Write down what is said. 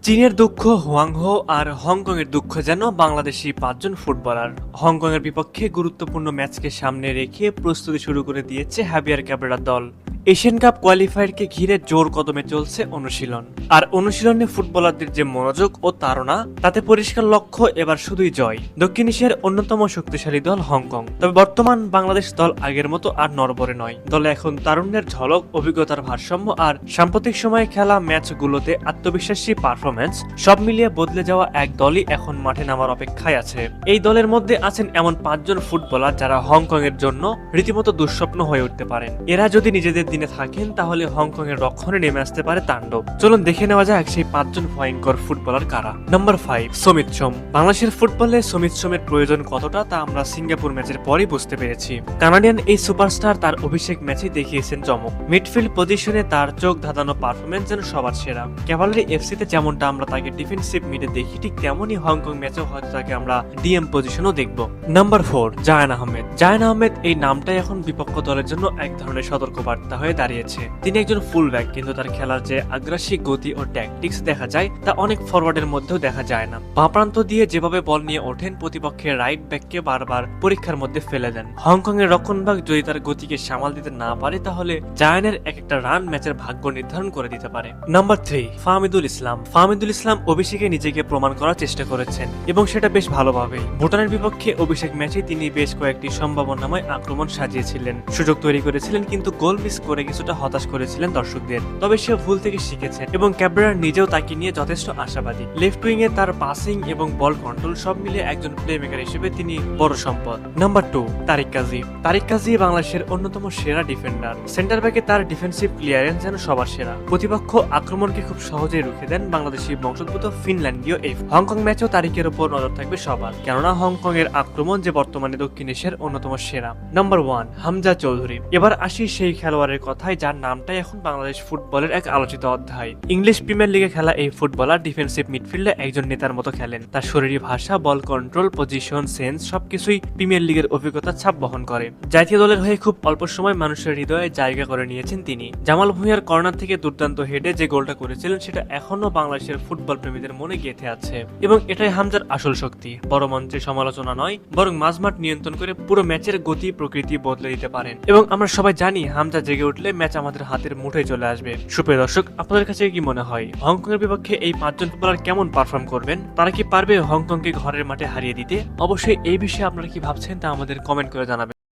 চীনের দুঃখ হুয়াংহো আর হংকংয়ের দুঃখ যেন বাংলাদেশি পাঁচজন ফুটবলার। হংকংয়ের বিপক্ষে গুরুত্বপূর্ণ ম্যাচকে সামনে রেখে প্রস্তুতি শুরু করে দিয়েছে হাবিয়ার ক্যাবরেরার দল। এশিয়ান কাপ কোয়ালিফায়ারকে ঘিরে জোর কদমে চলছে অনুশীলন। আর অনুশীলনে ফুটবলারদের যে মনোযোগ ও তাড়না, তাতে পরিষ্কার লক্ষ্য এবার শুধুই জয়। দক্ষিণ এশিয়ার অন্যতম শক্তিশালী দল হংকং, তবে বর্তমান বাংলাদেশ দল আগের মতো আর নড়বড়ে নয়। দলে এখন তারুণ্যের ঝলক, অভিজ্ঞতার ভারসাম্য আর সাম্প্রতিক সময়ে খেলা ম্যাচগুলোতে আত্মবিশ্বাসী পারফরমেন্স, সব মিলিয়ে বদলে যাওয়া এক দলই এখন মাঠে নামার অপেক্ষায় আছে। এই দলের মধ্যে আছেন এমন পাঁচজন ফুটবলার যারা হংকং এর জন্য রীতিমতো দুঃস্বপ্ন হয়ে উঠতে পারেন। এরা যদি নিজেদের দিনে থাকেন তাহলে হংকং এর রক্ষণে নেমে আসতে পারে তাণ্ডব। চলুন দেখে নেওয়া যাক সেই পাঁচজন ভয়ঙ্কর ফুটবলার কারা। নাম্বার 5, সমিত সোম। বাংলাদেশের ফুটবলে সমিত সোমের প্রয়োজন কতটা তা আমরা সিঙ্গাপুর ম্যাচের পরই বুঝতে পেরেছি। কানাডিয়ান এই সুপারস্টার তার অভিষেক ম্যাচে দেখিয়েছেন চমক। মিডফিল্ড পজিশনে তার চোখ ধাঁধানো পারফরমেন্স যেন সবার সেরা। ক্যাভালারি এফসিতে যেমনটা আমরা তাকে ডিফেন্সিভ মিডে দেখি, ঠিক তেমনই হংকং ম্যাচেও হয়তো তাকে আমরা ডিএম পজিশনও দেখব। নাম্বার 4, জায়ান আহমেদ। জায়ান আহমেদ এই নামটাই এখন বিপক্ষ দলের জন্য এক ধরনের সতর্কবার্তা হয়ে দাঁড়িয়েছে। তিনি একজন ফুল ব্যাক, কিন্তু তার খেলার যে আগ্রাসী গতি ও ট্যাকটিক্স দেখা যায় তা অনেক ফরওয়ার্ডের মধ্যেও দেখা যায় না। বাঁ প্রান্ত দিয়ে যেভাবে বল নিয়ে ওঠেন, প্রতিপক্ষের রাইট ব্যাককে বারবার পরীক্ষার মধ্যে ফেলে দেন। হংকং এর রক্ষণভাগ যদি তার গতিকে সামাল দিতে না পারে, তাহলে জায়ানের এক একটা রান ম্যাচের ভাগ্য নির্ধারণ করে দিতে পারে। নাম্বার 3, ফাহমিদুল ইসলাম। ফাহমিদুল ইসলাম অভিষেকে নিজেকে প্রমাণ করার চেষ্টা করেছেন এবং সেটা বেশ ভালোভাবেই। ভুটানের বিপক্ষে অভিষেক ম্যাচে তিনি বেশ কয়েকটি সম্ভাবনাময় আক্রমণ সাজিয়েছিলেন, সুযোগ তৈরি করেছিলেন, কিন্তু গোল মিস করে কিছুটা হতাশ করেছিলেন দর্শকদের। তবে সে ভুল থেকে শিখেছেন এবং ক্যাবরেরা নিজেও তাকে নিয়ে যথেষ্ট আশাবাদী। লেফট উইং এ তার পাসিং এবং বল কন্ট্রোল সব মিলে একজন প্লেমেকার হিসেবে তিনি বড় সম্পদ। নাম্বার 2, তারিক কাজী। তারিক কাজী বাংলাদেশের অন্যতম সেরা ডিফেন্ডার। সেন্টার ব্যাকে তার ডিফেন্সিভ ক্লিয়ারেন্স যেন সবার সেরা। প্রতিপক্ষ আক্রমণকে খুব সহজেই রুখে দেন বাংলাদেশি বংশোদ্ভূত ফিনল্যান্ডীয় এই হংকং ম্যাচেও তারিকের উপর নজর থাকবে সবার, কেননা হংকং এর আক্রমণ যে বর্তমানে দক্ষিণ এশিয়ার অন্যতম সেরা। নাম্বার 1, হামজা চৌধুরী। এবার আসি সেই খেলোয়াড়ের কথায় যার নামটাই এখন বাংলাদেশ ফুটবলের এক আলোচিত অধ্যায়। ইংলিশ প্রিমিয়ার লিগে খেলা এই ফুটবলার ডিফেন্সিভ মিডফিল্ডে একজন নেতার মতো খেলেন। তার শরীরী ভাষা, বল কন্ট্রোল, পজিশন সেন্স সবকিছুই প্রিমিয়ার লিগের অভিজ্ঞতার ছাপ বহন করে। জাতীয় দলের হয়ে খুব অল্প সময় মানুষের হৃদয়ে জায়গা করে নিয়েছেন তিনি। জামাল ভুঁইয়ার কর্নার থেকে দুর্দান্ত হেডে যে গোলটা করেছিলেন, সেটা এখনো বাংলাদেশের ফুটবল প্রেমীদের মনে গেঁথে আছে এবং এটাই হামজার আসল শক্তি। বড় মঞ্চে সমালোচনা নয়, বরং মাঝমাঠ নিয়ন্ত্রণ করে পুরো ম্যাচের গতি প্রকৃতি বদলে দিতে পারেন। এবং আমরা সবাই জানি হামজা জেগে উঠলে ম্যাচ আমাদের হাতের মুঠোয় চলে আসবে। সুপ্রিয় দর্শক, আপনাদের কাছে কি মনে হয় হংকং এর বিপক্ষে এই পাঁচজন ফুটবলার কেমন পারফর্ম করবেন? তারা কি পারবে হংকংকে ঘরের মাঠে হারিয়ে দিতে? অবশ্যই এই বিষয়ে আপনারা কি ভাবছেন তা আমাদের কমেন্ট করে জানাবেন।